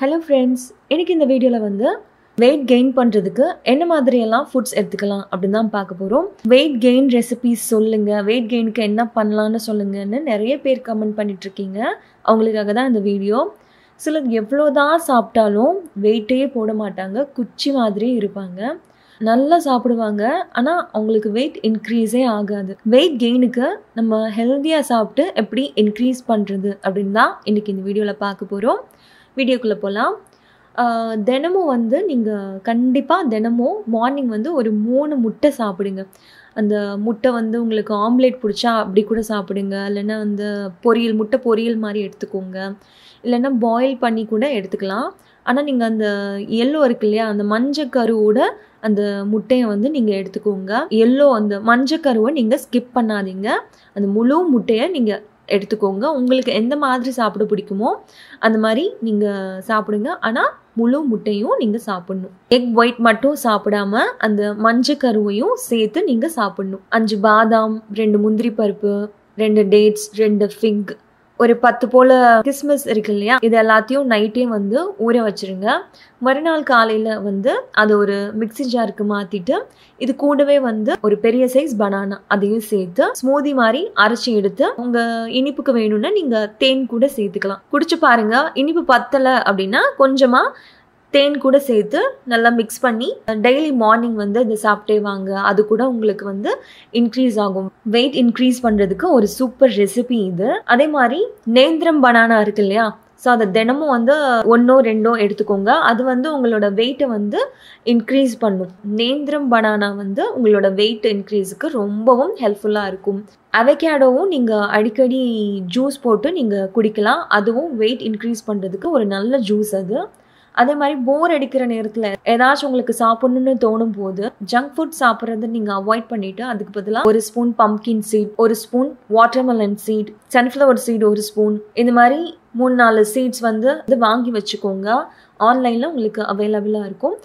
Hello friends, இன்னைக்கு இந்த வீடியோவில் வந்து வெயிட் கெயின் பண்ணுறதுக்கு என்ன மாதிரியெல்லாம் ஃபுட்ஸ் எடுத்துக்கலாம் அப்படின்னு தான் பார்க்க போகிறோம். வெயிட் கெயின் ரெசிபீஸ் சொல்லுங்கள், வெயிட் கெயினுக்கு என்ன பண்ணலான்னு சொல்லுங்கன்னு நிறைய பேர் கமெண்ட் பண்ணிகிட்ருக்கீங்க. அவங்களுக்காக தான் இந்த வீடியோ. சிலர் எவ்வளோ தான் சாப்பிட்டாலும் வெயிட்டே போட மாட்டாங்க, குச்சி மாதிரி இருப்பாங்க. நல்லா சாப்பிடுவாங்க, ஆனால் அவங்களுக்கு வெயிட் இன்க்ரீஸே ஆகாது. வெயிட் கெயினுக்கு நம்ம ஹெல்த்தியாக சாப்பிட்டு எப்படி இன்க்ரீஸ் பண்ணுறது அப்படின்னு தான் இன்றைக்கி இந்த வீடியோவில் பார்க்க போகிறோம். வீடியோக்குள்ளே போகலாம். தினமும் வந்து நீங்கள் கண்டிப்பாக தினமும் மார்னிங் வந்து ஒரு 3 முட்டை சாப்பிடுங்க. அந்த முட்டை வந்து உங்களுக்கு ஆம்லேட் பிடிச்சா அப்படி கூட சாப்பிடுங்க, இல்லைன்னா அந்த முட்டை பொரியல் மாதிரி எடுத்துக்கோங்க, இல்லைன்னா பாயில் பண்ணி கூட எடுத்துக்கலாம். ஆனால் நீங்கள் அந்த எல்லோ இருக்கு இல்லையா, அந்த மஞ்சக்கருவோட அந்த முட்டையை வந்து நீங்கள் எடுத்துக்கோங்க. அந்த மஞ்சக்கருவை நீங்கள் ஸ்கிப் பண்ணாதீங்க, அந்த முழு முட்டையை நீங்கள் எடுத்துக்கோங்க. உங்களுக்கு எந்த மாதிரி சாப்பிட பிடிக்குமோ அந்த மாதிரி நீங்கள் சாப்பிடுங்க, ஆனால் முழு முட்டையும் நீங்கள் சாப்பிடணும். எக் ஒயிட் மட்டும் சாப்பிடாம அந்த மஞ்சக்கருவையும் சேர்த்து நீங்கள் சாப்பிடணும். 5 பாதாம், 2 முந்திரி பருப்பு, 2 டேட்ஸ், 2 ஃபிக், ஒரு 10 போல் கிஸ்மிஸ் இருக்கு இல்லையா, இது எல்லாத்தையும் நைட்டே வந்து ஊற வச்சுருங்க. மறுநாள் காலையில் வந்து அதை ஒரு மிக்ஸி ஜாருக்கு மாற்றிட்டு இது கூடவே வந்து ஒரு பெரிய சைஸ் பனானா அதையும் சேர்த்து ஸ்மூதி மாதிரி அரைச்சி எடுத்து உங்கள் இனிப்புக்கு வேணும்னா நீங்கள் தேன் கூட சேர்த்துக்கலாம். குடிச்சு பாருங்க. இனிப்பு பத்தலை அப்படின்னா கொஞ்சமாக தேன் கூட சேர்த்து நல்லா மிக்ஸ் பண்ணி டெய்லி மார்னிங் வந்து இதை சாப்பிட்டே வாங்க. அது கூட உங்களுக்கு வந்து இன்க்ரீஸ் ஆகும். வெயிட் இன்க்ரீஸ் பண்ணுறதுக்கு ஒரு சூப்பர் ரெசிபி இது. அதே மாதிரி நேந்திரம் பனானா இருக்கு இல்லையா, ஸோ அதை தினமும் வந்து 1 2 எடுத்துக்கோங்க. அது வந்து உங்களோட வெயிட்டை வந்து இன்க்ரீஸ் பண்ணும். நேந்திரம் பனானா வந்து உங்களோட வெயிட் இன்க்ரீஸுக்கு ரொம்பவும் ஹெல்ப்ஃபுல்லாக இருக்கும். அவகேடோவும் நீங்கள் அடிக்கடி ஜூஸ் போட்டு நீங்கள் குடிக்கலாம். அதுவும் வெயிட் இன்க்ரீஸ் பண்ணுறதுக்கு ஒரு நல்ல ஜூஸ் அது. அதே மாதிரி போர் அடிக்கிற நேரத்தில் ஏதாச்சும் உங்களுக்கு சாப்பிடணும்னு தோணும் போது ஜங்க் ஃபுட் சாப்பிட்றது நீங்கள் அவாய்ட் பண்ணிவிட்டு அதுக்கு பதிலாக 1 spoon pumpkin seat, 1 spoon watermelon seat, sunflower seed 1 spoon, இந்த மாதிரி 3-4 சீட்ஸ் வந்து வாங்கி வச்சுக்கோங்க. ஆன்லைனில் உங்களுக்கு அவைலபிளாக இருக்கும்.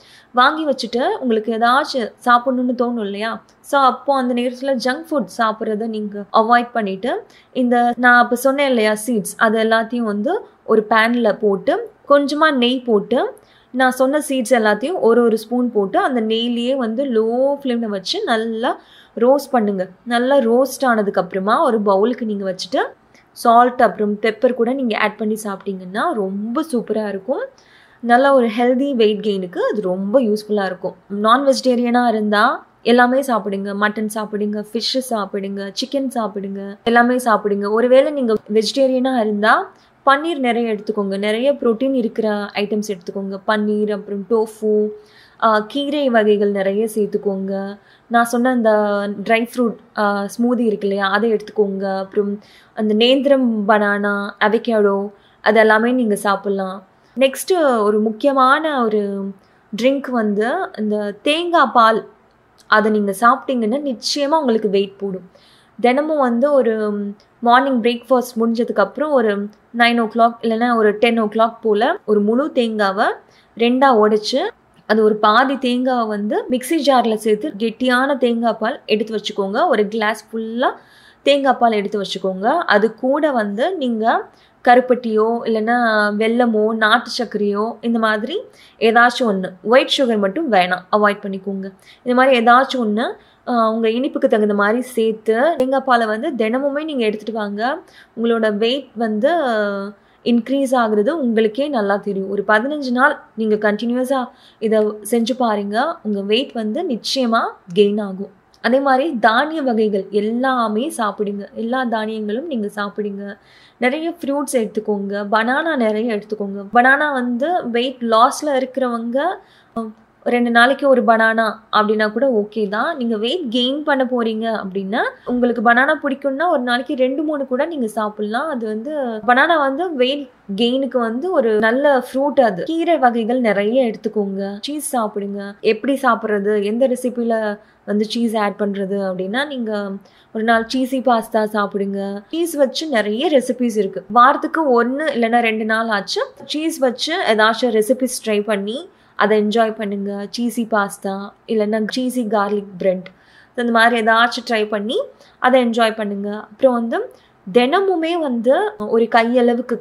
வாங்கி வச்சுட்டு உங்களுக்கு ஏதாச்சும் சாப்பிட்ணுன்னு தோணும் இல்லையா, ஸோ அப்போது அந்த நேரத்தில் ஜங்க் ஃபுட் சாப்பிட்றத நீங்கள் அவாய்ட் பண்ணிவிட்டு இந்த நான் இப்போ சொன்னேன் இல்லையா சீட்ஸ், அது எல்லாத்தையும் வந்து ஒரு பேனில் போட்டு கொஞ்சமாக நெய் போட்டு நான் சொன்ன சீட்ஸ் எல்லாத்தையும் ஒரு ஸ்பூன் போட்டு அந்த நெய்லேயே வந்து லோ ஃப்ளேமில் வச்சு நல்லா ரோஸ்ட் பண்ணுங்கள். நல்லா ரோஸ்ட் ஆனதுக்கப்புறமா ஒரு பவுலுக்கு நீங்கள் வச்சுட்டு சால்ட் அப்புறம் பெப்பர் கூட நீங்கள் ஆட் பண்ணி சாப்பிட்டீங்கன்னா ரொம்ப சூப்பராக இருக்கும். நல்லா ஒரு ஹெல்தி வெயிட் கெயினுக்கு அது ரொம்ப யூஸ்ஃபுல்லாக இருக்கும். நான் வெஜிடேரியனாக இருந்தால் எல்லாமே சாப்பிடுங்க. மட்டன் சாப்பிடுங்க, ஃபிஷ்ஷு சாப்பிடுங்க, சிக்கன் சாப்பிடுங்க, எல்லாமே சாப்பிடுங்க. ஒருவேளை நீங்கள் வெஜிடேரியனாக இருந்தால் பன்னீர் நிறைய எடுத்துக்கோங்க. நிறைய ப்ரோட்டீன் இருக்கிற ஐட்டம்ஸ் எடுத்துக்கோங்க. பன்னீர், அப்புறம் டோஃபு, கீரை வகைகள் நிறைய சேர்த்துக்கோங்க. நான் சொன்ன அந்த ட்ரை ஃப்ரூட் ஸ்மூதி இருக்கு இல்லையா, அதை எடுத்துக்கோங்க. அப்புறம் அந்த நேந்திரம் பனானா, அவகேடோ, அதெல்லாமே நீங்கள் சாப்பிட்லாம். நெக்ஸ்ட்டு ஒரு முக்கியமான ஒரு ட்ரிங்க் வந்து இந்த தேங்காய் பால். அதை நீங்கள் சாப்பிட்டீங்கன்னா நிச்சயமாக உங்களுக்கு வெயிட் போடும். தினமும் வந்து ஒரு மார்னிங் பிரேக்ஃபாஸ்ட் முடிஞ்சதுக்கப்புறம் ஒரு 9 o'clock இல்லைன்னா ஒரு 10 o'clock போல் ஒரு முழு தேங்காவை 2ஆக உடைச்சு அது ஒரு பாதி தேங்காவை வந்து மிக்ஸி ஜாரில் சேர்த்து கெட்டியான தேங்காய் பால் எடுத்து வச்சுக்கோங்க. ஒரு கிளாஸ் ஃபுல்லாக தேங்காய் பால் எடுத்து வச்சுக்கோங்க. அது கூட வந்து நீங்கள் கருப்பட்டியோ இல்லைன்னா வெல்லமோ நாட்டு சர்க்கரையோ இந்த மாதிரி ஏதாச்சும் ஒன்று, ஒயிட் சுகர் மட்டும் வேணாம், அவாய்ட் பண்ணிக்கோங்க. இந்த மாதிரி ஏதாச்சும் ஒன்று உங்கள் இனிப்புக்கு தகுந்த மாதிரி சேர்த்து தேங்காய் பாலை வந்து தினமுமே நீங்கள் எடுத்துகிட்டு வாங்க. உங்களோட வெயிட் வந்து இன்க்ரீஸ் ஆகுறது உங்களுக்கே நல்லா தெரியும். ஒரு 15 நாள் நீங்கள் கண்டினியூஸாக இதை செஞ்சு பாருங்கள், உங்கள் வெயிட் வந்து நிச்சயமாக கெயின் ஆகும். அதே மாதிரி தானிய வகைகள் எல்லாமே சாப்பிடுங்க. எல்லா தானியங்களும் நீங்கள் சாப்பிடுங்க. நிறைய ஃப்ரூட்ஸ் எடுத்துக்கோங்க. பனானா நிறைய எடுத்துக்கோங்க. பனானா வந்து வெயிட் லாஸில் இருக்கிறவங்க 2 நாளைக்கு ஒரு பனானா அப்படின்னா கூட ஓகே தான். நீங்கள் வெயிட் கெயின் பண்ண போகிறீங்க அப்படின்னா உங்களுக்கு பனானா பிடிக்கும்னா ஒரு நாளைக்கு 2-3 கூட நீங்கள் சாப்பிட்லாம். அது வந்து பனானா வந்து வெயிட் கெயினுக்கு வந்து ஒரு நல்ல ஃப்ரூட். அது கீரை வகைகள் நிறைய எடுத்துக்கோங்க. சீஸ் சாப்பிடுங்க. எப்படி சாப்பிட்றது, எந்த ரெசிபியில் வந்து சீஸ் ஆட் பண்ணுறது அப்படின்னா நீங்கள் ஒரு நாள் சீஸி பாஸ்தா சாப்பிடுங்க. சீஸ் வச்சு நிறைய ரெசிபிஸ் இருக்குது. வாரத்துக்கு 1 இல்லைன்னா 2 நாள் ஆச்சு சீஸ் வச்சு ஏதாச்சும் ரெசிபிஸ் ட்ரை பண்ணி அதை என்ஜாய் பண்ணுங்கள். சீஸி பாஸ்தா இல்லைன்னா சீஸி கார்லிக் பிரெட், இந்த மாதிரி ஏதாச்சும் ட்ரை பண்ணி அதை என்ஜாய் பண்ணுங்கள். அப்புறம் வந்து தினமுமே வந்து ஒரு கையளவுக்கு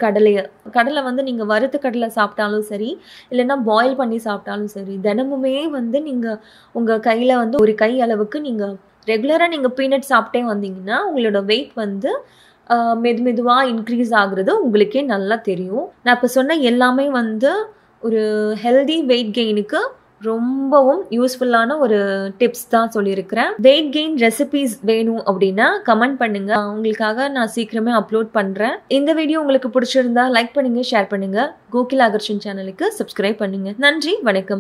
கடலை வந்து நீங்கள் வறுத்த கடலை சாப்பிட்டாலும் சரி, இல்லைன்னா பாயில் பண்ணி சாப்பிட்டாலும் சரி, தினமுமே வந்து நீங்கள் உங்கள் கையில் வந்து ஒரு கை அளவுக்கு நீங்கள் ரெகுலராக நீங்கள் பீனட் சாப்பிட்டே வந்தீங்கன்னா உங்களோட வெயிட் வந்து மெதுவாக இன்க்ரீஸ் ஆகுறது உங்களுக்கே நல்லா தெரியும். நான் இப்போ சொன்ன எல்லாமே வந்து ஒரு ஹெல்தி வெயிட் கெயினுக்கு ரொம்பவும் யூஸ்ஃபுல்லான ஒரு டிப்ஸ் தான் சொல்லியிருக்கிறேன். வெயிட் கெயின் ரெசிபீஸ் வேணும் அப்படின்னா கமெண்ட் பண்ணுங்க, உங்களுக்காக நான் சீக்கிரமே அப்லோட் பண்றேன். இந்த வீடியோ உங்களுக்கு பிடிச்சிருந்தா லைக் பண்ணுங்க, ஷேர் பண்ணுங்க, கோகில் ஆகர்ஷன் சேனலுக்கு சப்ஸ்கிரைப் பண்ணுங்க. நன்றி, வணக்கம்.